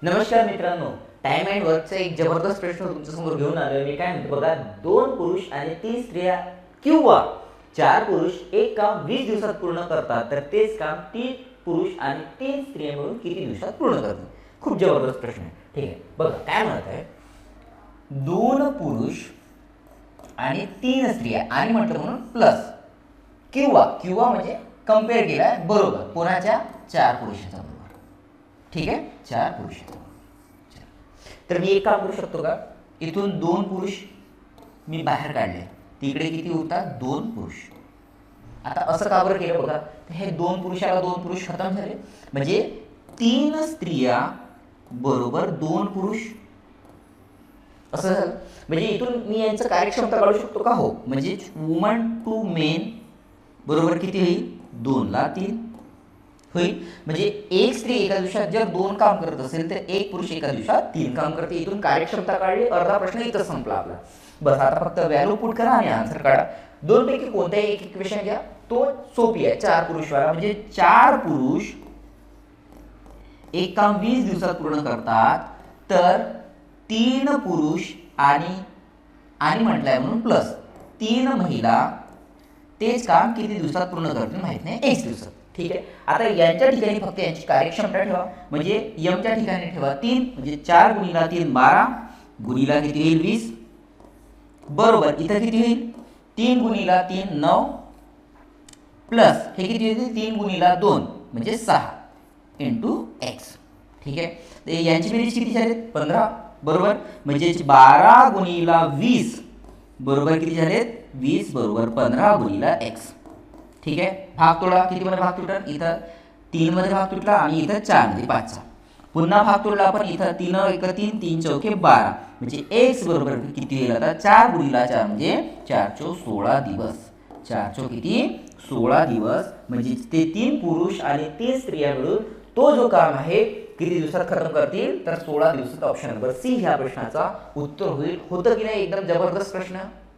नमस्कार मित्रांनो, time and वर्कचा एक जबरदस्त प्रश्न तुमच्यासमोर घेऊन आलोय मी. काय म्हणतो बघा, 2 पुरुष आणि 3 स्त्रिया किंवा 4 पुरुष एक काम 20 दिवसात पूर्ण करतात, तर तेच काम 3 पुरुष आणि 3 स्त्रिया मिळून किती दिवसात पूर्ण करतात? खूप जबरदस्त प्रश्न आहे. ठीक आहे, बघा काय म्हणत आहे, 2 पुरुष आणि 3 स्त्रिया आणि म्हटलं म्हणून प्लस किंवा किंवा म्हणजे कम्पेअर केला बरोबर कोणाच्या 4 पुरुषाचा बरोबर. ठीक आहे, 4 पुरुष. तर मी एक काम करू शकतो का, इथून 2 पुरुष मी बाहेर काढले, तिकडे किती होतात 2 पुरुष. आता असं का बरं केलं बघा, हे 2 पुरुषाला 2 पुरुष खतम झाले, म्हणजे 3 स्त्रिया बरोबर 2 पुरुष असं झालं. म्हणजे इथून मी यांचं कार्यक्षमता काढू शकतो का? हो. म्हणजे वुमन टू मेन बरोबर किती होईल, 2 ला 3 होईल. म्हणजे एक स्त्री एका दिवसात जर 2 काम करत असेल तर एक पुरुष एका दिवसात 3 काम करते. इथून कार्यक्षमता काढली, अर्धा प्रश्न इथं संपला आपला. बस आता फक्त व्हॅल्यू पुट करा आणि आन्सर काढा. 2 पैकी कोणताही एक इक्वेशन घ्या, तो सोपी आहे. 4 पुरुष वाला म्हणजे 4 पुरुष एक काम 20 दिवसात पूर्ण करतात, तर 3 पुरुष आणि म्हटलंय म्हणून प्लस 3 महिला तेच काम किती दिवसात पूर्ण करतील माहित नाही, 1 दिवसात. ठीक आहे, आता यांच्या ठिकाणी फक्त यांची कार्यक्षमता ठेवा. म्हणजे यमच्या ठिकाणी ठेवा 3, म्हणजे 4 गुणिला 3 12 गुणिला किती होईल 20 बरोबर. इथं किती होईल 3 गुणिला 3 9 प्लस हे किती होईल 3 गुणिला 2 म्हणजे 6 इंटू एक्स. ठीक आहे, तर यांची बेरीज किती झाली 15 बरोबर. म्हणजे 12 गुणिला 20 बरोबर किती झालेत 20 बरोबर 15 गुणिला एक्स. ठीक आहे, भाग तोडा. किती मध्ये भाग तुटला, इथं 3 मध्ये भाग तुटला आणि इथं 4 मध्ये 5चा. पुन्हा भाग तोडला आपण, इथं 3 1 3 3 चौके 12 म्हणजे x बरोबर किती होईल आता 4 गुणिला 4 म्हणजे 4 चौक 16 दिवस. 4 चौक किती 16 दिवस. म्हणजे ते 3 पुरुष आणि 3 स्त्रिया मिळून तो जो काम आहे किती दिवसात खतम करतील, तर 16 दिवसात. ऑप्शन नंबर सी ह्या प्रश्नाचा उत्तर होईल. होतं की नाही एकदम जबरदस्त प्रश्न.